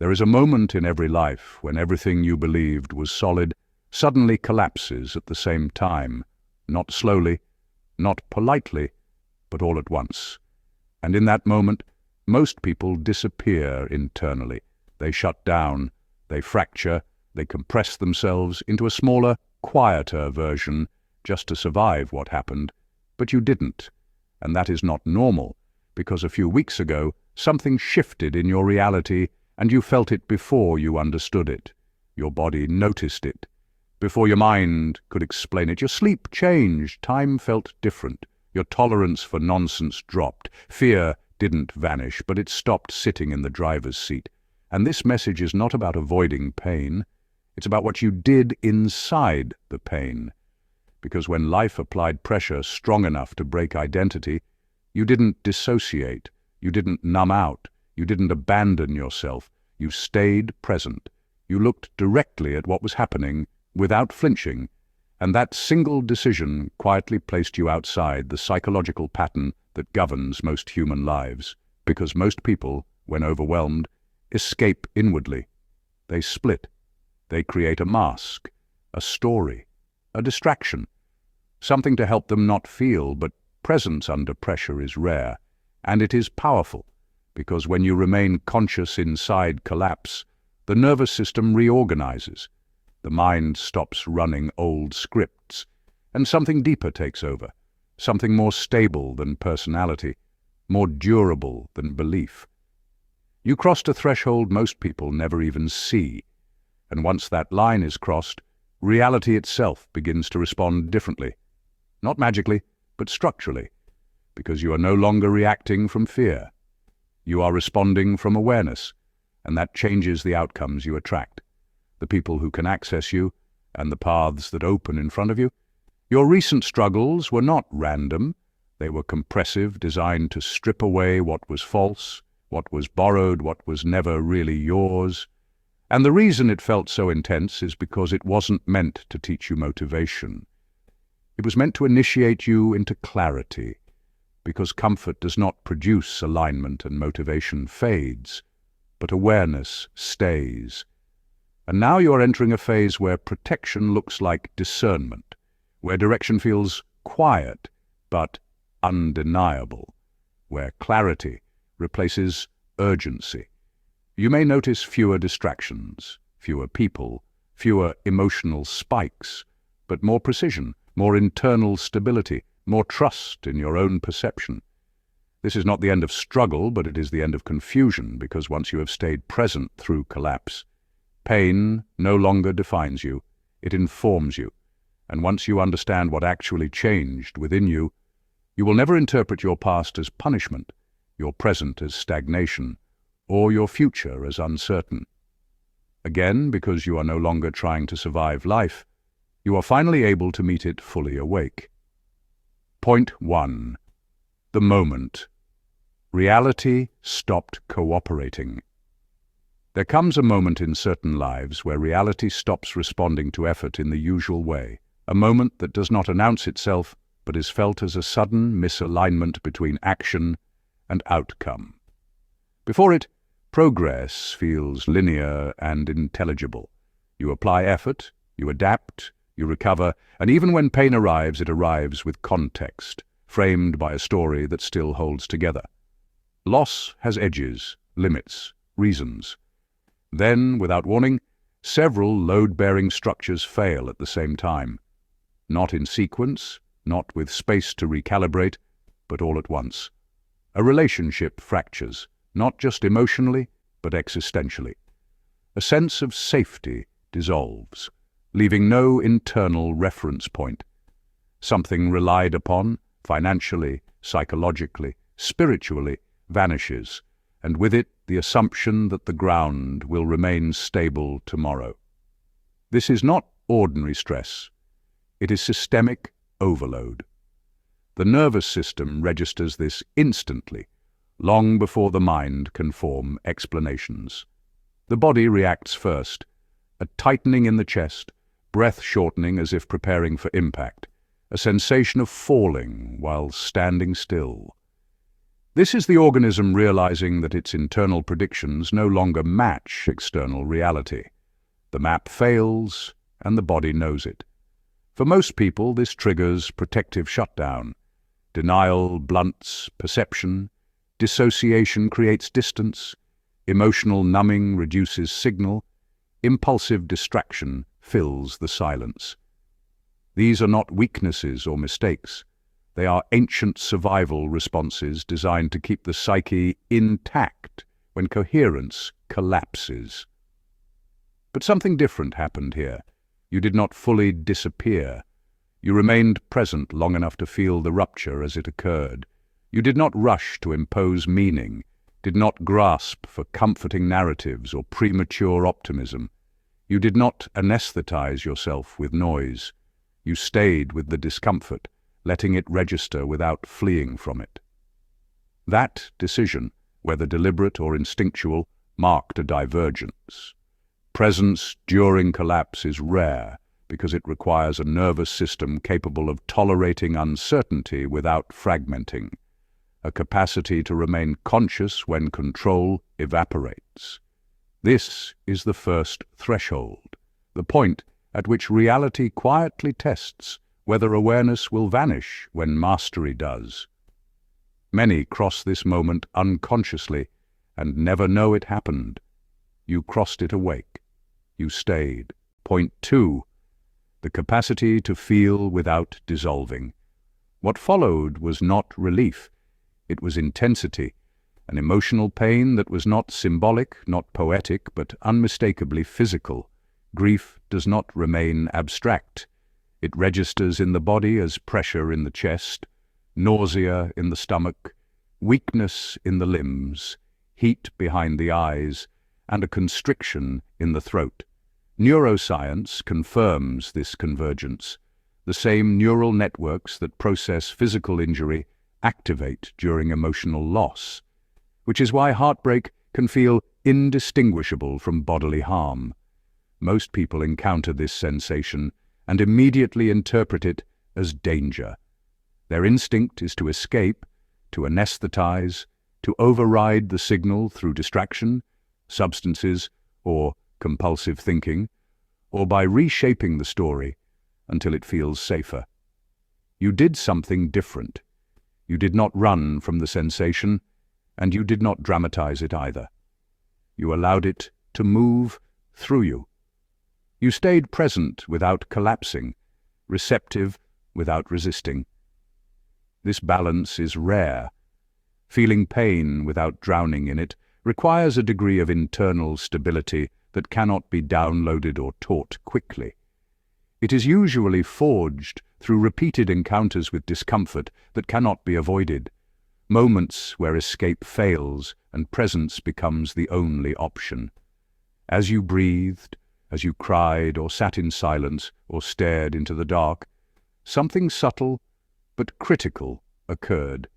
There is a moment in every life when everything you believed was solid suddenly collapses at the same time, not slowly, not politely, but all at once. And in that moment, most people disappear internally. They shut down, they fracture, they compress themselves into a smaller, quieter version just to survive what happened. But you didn't. And that is not normal, because a few weeks ago, something shifted in your reality and you felt it before you understood it. Your body noticed it. Before your mind could explain it, your sleep changed, time felt different. Your tolerance for nonsense dropped. Fear didn't vanish, but it stopped sitting in the driver's seat. And this message is not about avoiding pain. It's about what you did inside the pain. Because when life applied pressure strong enough to break identity, you didn't dissociate, you didn't numb out, you didn't abandon yourself. You stayed present. You looked directly at what was happening without flinching, and that single decision quietly placed you outside the psychological pattern that governs most human lives. Because most people, when overwhelmed, escape inwardly. They split. They create a mask, a story, a distraction, something to help them not feel, but presence under pressure is rare, and it is powerful, because when you remain conscious inside collapse, the nervous system reorganizes. The mind stops running old scripts, and something deeper takes over, something more stable than personality, more durable than belief. You crossed a threshold most people never even see, and once that line is crossed, reality itself begins to respond differently. Not magically, but structurally, because you are no longer reacting from fear. You are responding from awareness, and that changes the outcomes you attract, the people who can access you, and the paths that open in front of you. Your recent struggles were not random. They were compressive, designed to strip away what was false, what was borrowed, what was never really yours. And the reason it felt so intense is because it wasn't meant to teach you motivation. It was meant to initiate you into clarity, because comfort does not produce alignment and motivation fades, but awareness stays. And now you are entering a phase where protection looks like discernment, where direction feels quiet but undeniable, where clarity replaces urgency. You may notice fewer distractions, fewer people, fewer emotional spikes, but more precision, more internal stability, more trust in your own perception. This is not the end of struggle, but it is the end of confusion, because once you have stayed present through collapse, pain no longer defines you, it informs you. And once you understand what actually changed within you, you will never interpret your past as punishment, your present as stagnation, or your future as uncertain. Again, because you are no longer trying to survive life, you are finally able to meet it fully awake. Point 1. The moment. Reality stopped cooperating. There comes a moment in certain lives where reality stops responding to effort in the usual way, a moment that does not announce itself but is felt as a sudden misalignment between action and outcome. Before it, progress feels linear and intelligible. You apply effort, you adapt, you recover, and even when pain arrives, it arrives with context, framed by a story that still holds together. Loss has edges, limits, reasons. Then, without warning, several load-bearing structures fail at the same time. Not in sequence, not with space to recalibrate, but all at once. A relationship fractures, not just emotionally, but existentially. A sense of safety dissolves, leaving no internal reference point. Something relied upon, financially, psychologically, spiritually, vanishes, and with it the assumption that the ground will remain stable tomorrow. This is not ordinary stress. It is systemic overload. The nervous system registers this instantly, long before the mind can form explanations. The body reacts first, a tightening in the chest, breath shortening as if preparing for impact, a sensation of falling while standing still. This is the organism realizing that its internal predictions no longer match external reality. The map fails, and the body knows it. For most people, this triggers protective shutdown. Denial blunts perception, dissociation creates distance, emotional numbing reduces signal, impulsive distraction fills the silence. These are not weaknesses or mistakes. They are ancient survival responses designed to keep the psyche intact when coherence collapses. But something different happened here. You did not fully disappear. You remained present long enough to feel the rupture as it occurred. You did not rush to impose meaning, did not grasp for comforting narratives or premature optimism. You did not anesthetize yourself with noise. You stayed with the discomfort, letting it register without fleeing from it. That decision, whether deliberate or instinctual, marked a divergence. Presence during collapse is rare because it requires a nervous system capable of tolerating uncertainty without fragmenting, a capacity to remain conscious when control evaporates. This is the first threshold, the point at which reality quietly tests whether awareness will vanish when mastery does. Many cross this moment unconsciously and never know it happened. You crossed it awake. You stayed. Point 2. The capacity to feel without dissolving. What followed was not relief. It was intensity, an emotional pain that was not symbolic, not poetic, but unmistakably physical. Grief does not remain abstract. It registers in the body as pressure in the chest, nausea in the stomach, weakness in the limbs, heat behind the eyes, and a constriction in the throat. Neuroscience confirms this convergence. The same neural networks that process physical injury activate during emotional loss, which is why heartbreak can feel indistinguishable from bodily harm. Most people encounter this sensation and immediately interpret it as danger. Their instinct is to escape, to anesthetize, to override the signal through distraction, substances, or compulsive thinking, or by reshaping the story until it feels safer. You did something different. You did not run from the sensation, and you did not dramatize it either. You allowed it to move through you. You stayed present without collapsing, receptive without resisting. This balance is rare. Feeling pain without drowning in it requires a degree of internal stability that cannot be downloaded or taught quickly. It is usually forged through repeated encounters with discomfort that cannot be avoided, moments where escape fails and presence becomes the only option. As you breathed, as you cried or sat in silence or stared into the dark, something subtle but critical occurred.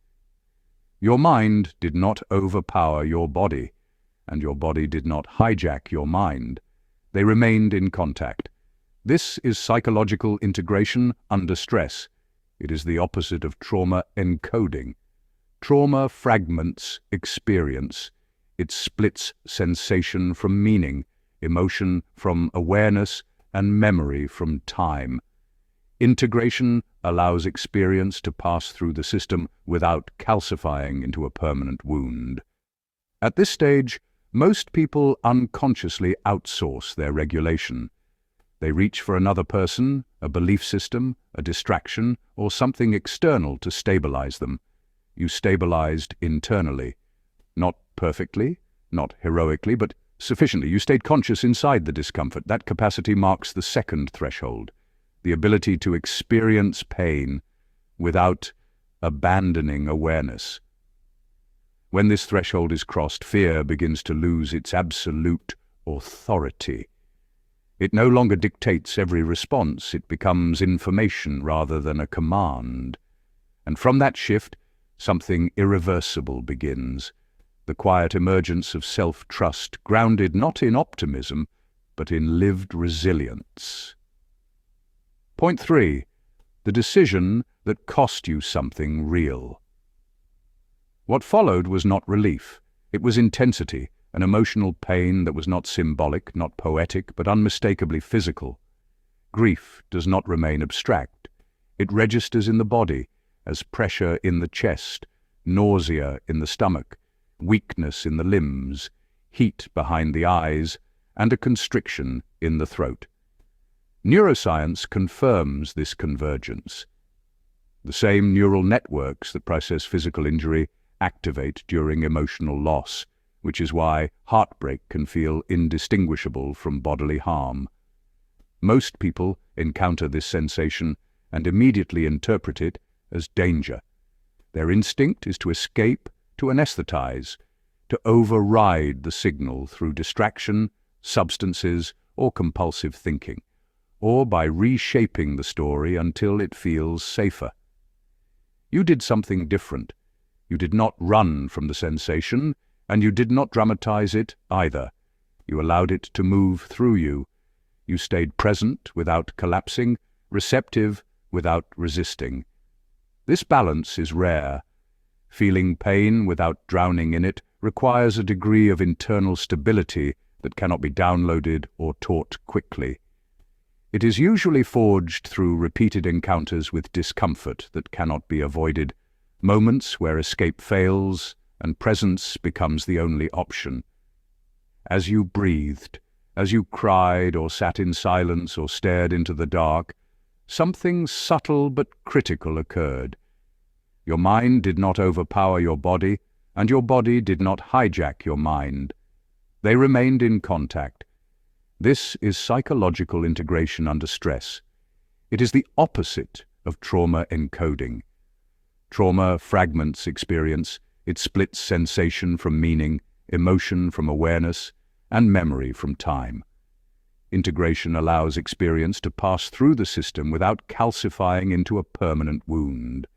Your mind did not overpower your body, and your body did not hijack your mind. They remained in contact. This is psychological integration under stress. It is the opposite of trauma encoding. Trauma fragments experience. It splits sensation from meaning, emotion from awareness, and memory from time. Integration allows experience to pass through the system without calcifying into a permanent wound. At this stage, most people unconsciously outsource their regulation. They reach for another person, a belief system, a distraction, or something external to stabilize them. You stabilized internally. Not perfectly, not heroically, but sufficiently. You stayed conscious inside the discomfort. That capacity marks the second threshold, the ability to experience pain without abandoning awareness. When this threshold is crossed, fear begins to lose its absolute authority. It no longer dictates every response. It becomes information rather than a command. And from that shift, something irreversible begins. The quiet emergence of self-trust, grounded not in optimism, but in lived resilience. Point 3. The decision that cost you something real. What followed was not relief. It was intensity, an emotional pain that was not symbolic, not poetic, but unmistakably physical. Grief does not remain abstract. It registers in the body as pressure in the chest, nausea in the stomach, weakness in the limbs, heat behind the eyes, and a constriction in the throat. Neuroscience confirms this convergence. The same neural networks that process physical injury activate during emotional loss, which is why heartbreak can feel indistinguishable from bodily harm. Most people encounter this sensation and immediately interpret it as danger. Their instinct is to escape, to anesthetize, to override the signal through distraction, substances, or compulsive thinking, or by reshaping the story until it feels safer. You did something different. You did not run from the sensation, and you did not dramatize it either. You allowed it to move through you. You stayed present without collapsing, receptive without resisting. This balance is rare. Feeling pain without drowning in it requires a degree of internal stability that cannot be downloaded or taught quickly. It is usually forged through repeated encounters with discomfort that cannot be avoided, moments where escape fails and presence becomes the only option. As you breathed, as you cried or sat in silence or stared into the dark, something subtle but critical occurred. Your mind did not overpower your body, and your body did not hijack your mind. They remained in contact. This is psychological integration under stress. It is the opposite of trauma encoding. Trauma fragments experience. It splits sensation from meaning, emotion from awareness, and memory from time. Integration allows experience to pass through the system without calcifying into a permanent wound.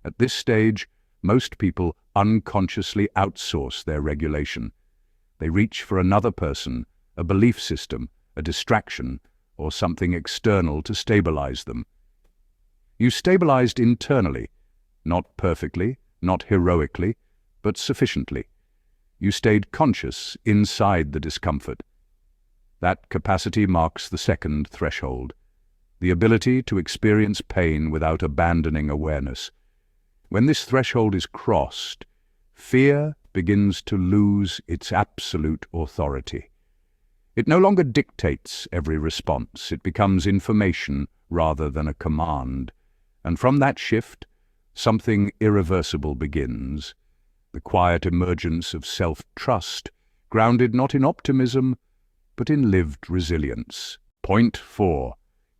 At this stage, most people unconsciously outsource their regulation. They reach for another person, a belief system, a distraction, or something external to stabilize them. You stabilized internally, not perfectly, not heroically, but sufficiently. You stayed conscious inside the discomfort. That capacity marks the second threshold, the ability to experience pain without abandoning awareness. When this threshold is crossed, fear begins to lose its absolute authority. It no longer dictates every response. It becomes information rather than a command. And from that shift, something irreversible begins. The quiet emergence of self-trust, grounded not in optimism, but in lived resilience. Point 4.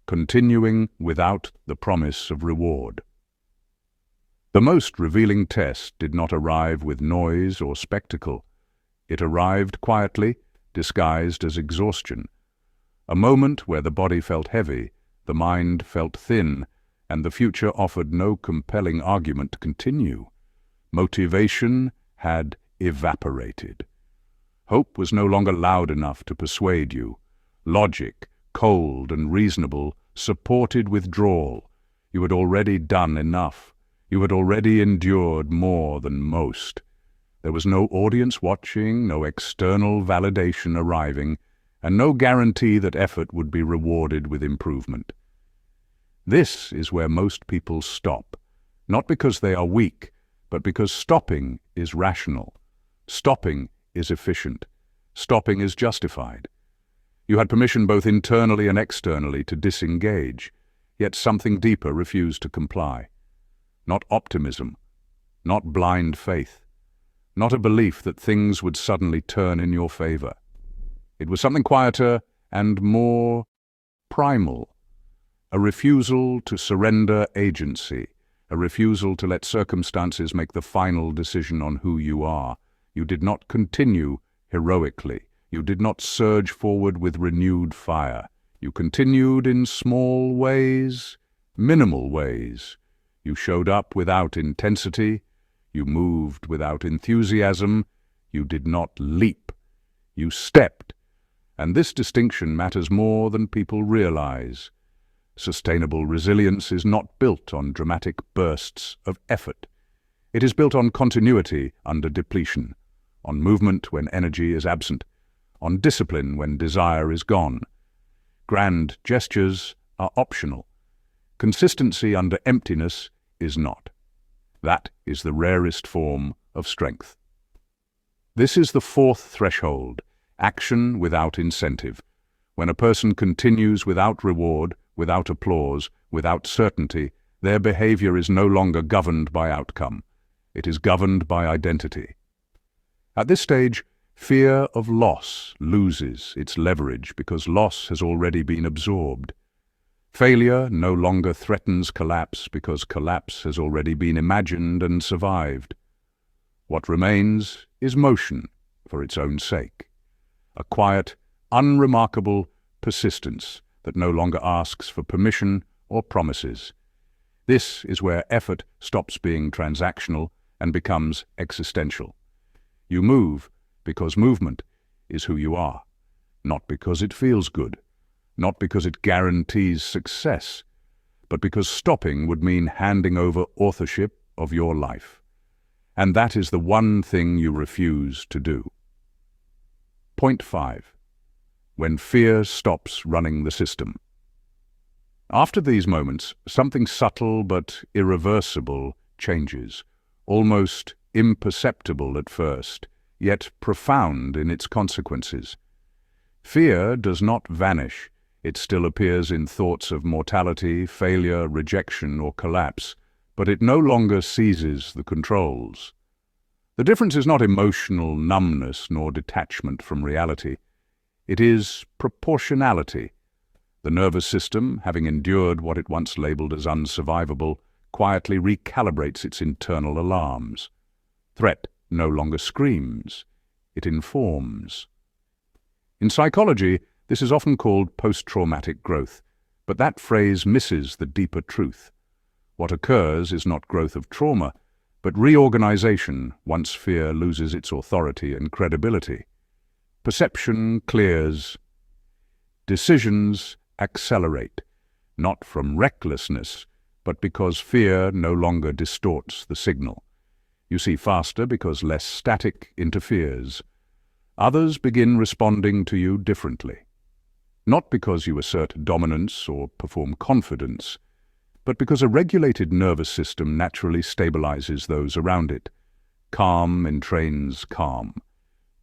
Continuing without the promise of reward. The most revealing test did not arrive with noise or spectacle. It arrived quietly, disguised as exhaustion. A moment where the body felt heavy, the mind felt thin, and the future offered no compelling argument to continue. Motivation had evaporated. Hope was no longer loud enough to persuade you. Logic, cold and reasonable, supported withdrawal. You had already done enough. You had already endured more than most. There was no audience watching, no external validation arriving, and no guarantee that effort would be rewarded with improvement. This is where most people stop, not because they are weak, but because stopping is rational. Stopping is efficient. Stopping is justified. You had permission both internally and externally to disengage, yet something deeper refused to comply. Not optimism, not blind faith, not a belief that things would suddenly turn in your favor. It was something quieter and more primal, a refusal to surrender agency, a refusal to let circumstances make the final decision on who you are. You did not continue heroically. You did not surge forward with renewed fire. You continued in small ways, minimal ways. You showed up without intensity. You moved without enthusiasm. You did not leap. You stepped. And this distinction matters more than people realize. Sustainable resilience is not built on dramatic bursts of effort. It is built on continuity under depletion, on movement when energy is absent, on discipline when desire is gone. Grand gestures are optional. Consistency under emptiness is not. That is the rarest form of strength. This is the fourth threshold, action without incentive. When a person continues without reward, without applause, without certainty, their behavior is no longer governed by outcome. It is governed by identity. At this stage, fear of loss loses its leverage because loss has already been absorbed. Failure no longer threatens collapse because collapse has already been imagined and survived. What remains is motion for its own sake. A quiet, unremarkable persistence that no longer asks for permission or promises. This is where effort stops being transactional and becomes existential. You move because movement is who you are, not because it feels good, not because it guarantees success, but because stopping would mean handing over authorship of your life. And that is the one thing you refuse to do. Point 5. When fear stops running the system. After these moments, something subtle but irreversible changes, almost imperceptible at first, yet profound in its consequences. Fear does not vanish. It still appears in thoughts of mortality, failure, rejection, or collapse, but it no longer seizes the controls. The difference is not emotional numbness nor detachment from reality. It is proportionality. The nervous system, having endured what it once labeled as unsurvivable, quietly recalibrates its internal alarms. Threat no longer screams. It informs. In psychology, this is often called post-traumatic growth, but that phrase misses the deeper truth. What occurs is not growth of trauma, but reorganization once fear loses its authority and credibility. Perception clears. Decisions accelerate, not from recklessness, but because fear no longer distorts the signal. You see faster because less static interferes. Others begin responding to you differently. Not because you assert dominance or perform confidence, but because a regulated nervous system naturally stabilizes those around it. Calm entrains calm.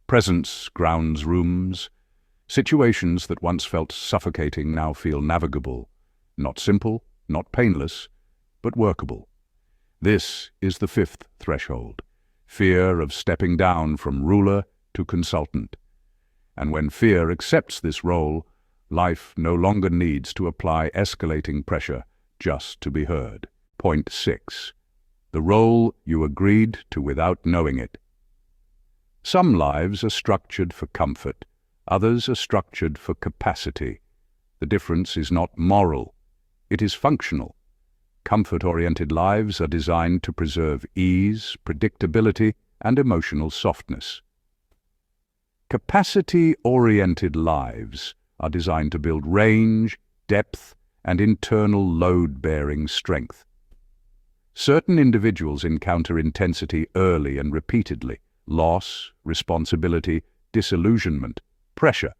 Presence grounds rooms. Situations that once felt suffocating now feel navigable. Not simple, not painless, but workable. This is the fifth threshold, fear of stepping down from ruler to consultant. And when fear accepts this role, life no longer needs to apply escalating pressure just to be heard. Point 6. The role you agreed to without knowing it. Some lives are structured for comfort, others are structured for capacity. The difference is not moral, it is functional. Comfort-oriented lives are designed to preserve ease, predictability, and emotional softness. Capacity-oriented lives are designed to build range, depth, and internal load-bearing strength. Certain individuals encounter intensity early and repeatedly, loss, responsibility, disillusionment, pressure,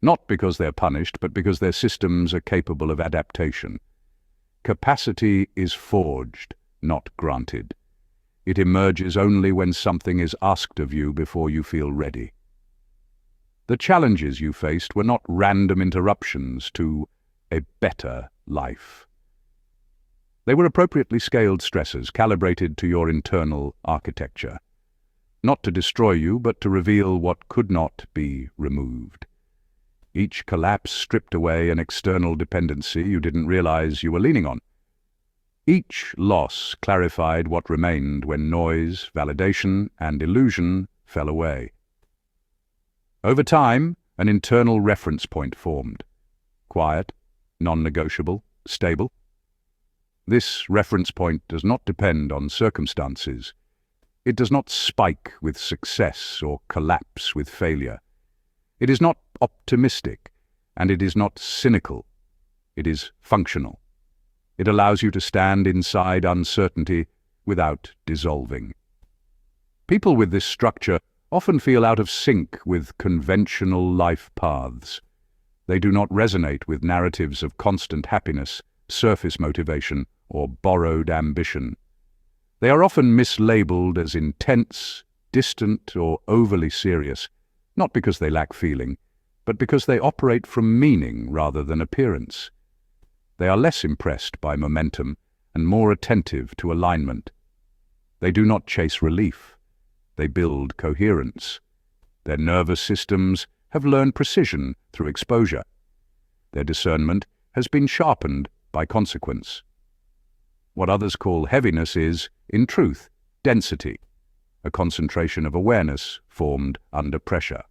not because they're punished, but because their systems are capable of adaptation. Capacity is forged, not granted. It emerges only when something is asked of you before you feel ready. The challenges you faced were not random interruptions to a better life. They were appropriately scaled stressors calibrated to your internal architecture, not to destroy you, but to reveal what could not be removed. Each collapse stripped away an external dependency you didn't realize you were leaning on. Each loss clarified what remained when noise, validation, and illusion fell away. Over time, an internal reference point formed. Quiet, non-negotiable, stable. This reference point does not depend on circumstances. It does not spike with success or collapse with failure. It is not optimistic, and it is not cynical. It is functional. It allows you to stand inside uncertainty without dissolving. People with this structure often feel out of sync with conventional life paths. They do not resonate with narratives of constant happiness, surface motivation, or borrowed ambition. They are often mislabeled as intense, distant, or overly serious, not because they lack feeling, but because they operate from meaning rather than appearance. They are less impressed by momentum and more attentive to alignment. They do not chase relief. They build coherence. Their nervous systems have learned precision through exposure. Their discernment has been sharpened by consequence. What others call heaviness is, in truth, density, a concentration of awareness formed under pressure.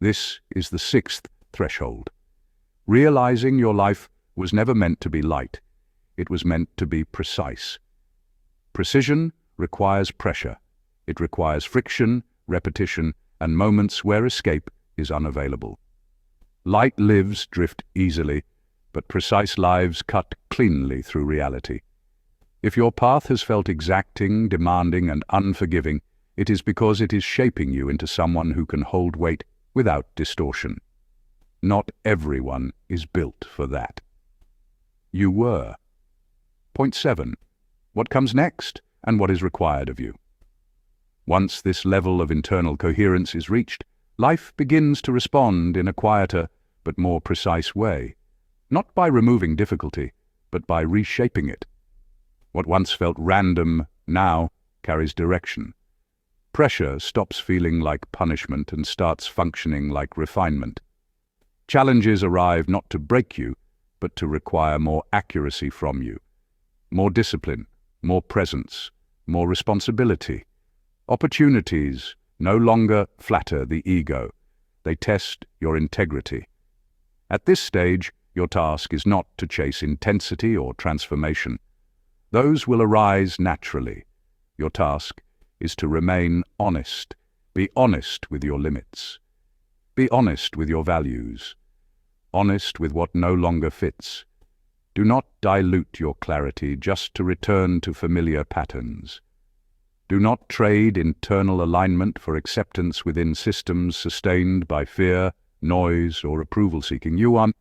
This is the sixth threshold. Realizing your life was never meant to be light. It was meant to be precise. Precision requires pressure. It requires friction, repetition, and moments where escape is unavailable. Light lives drift easily, but precise lives cut cleanly through reality. If your path has felt exacting, demanding, and unforgiving, it is because it is shaping you into someone who can hold weight without distortion. Not everyone is built for that. You were. Point 7. What comes next, and what is required of you? Once this level of internal coherence is reached, life begins to respond in a quieter but more precise way, not by removing difficulty, but by reshaping it. What once felt random now carries direction. Pressure stops feeling like punishment and starts functioning like refinement. Challenges arrive not to break you, but to require more accuracy from you. More discipline, more presence, more responsibility. Opportunities no longer flatter the ego. They test your integrity. At this stage, your task is not to chase intensity or transformation. Those will arise naturally. Your task is to remain honest. Be honest with your limits. Be honest with your values. Honest with what no longer fits. Do not dilute your clarity just to return to familiar patterns. Do not trade internal alignment for acceptance within systems sustained by fear, noise, or approval-seeking. You are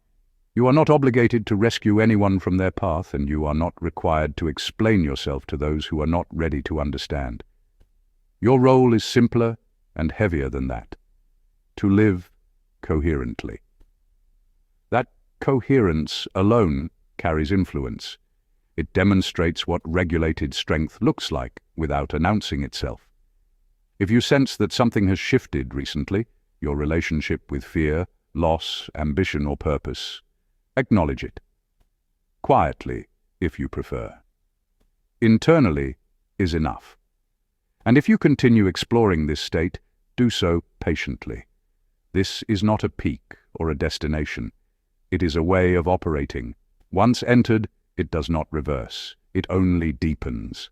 not obligated to rescue anyone from their path, and you are not required to explain yourself to those who are not ready to understand. Your role is simpler and heavier than that: to live coherently. That coherence alone carries influence. It demonstrates what regulated strength looks like without announcing itself. If you sense that something has shifted recently, your relationship with fear, loss, ambition, or purpose, acknowledge it. Quietly, if you prefer. Internally is enough. And if you continue exploring this state, do so patiently. This is not a peak or a destination. It is a way of operating. Once entered, it does not reverse. It only deepens.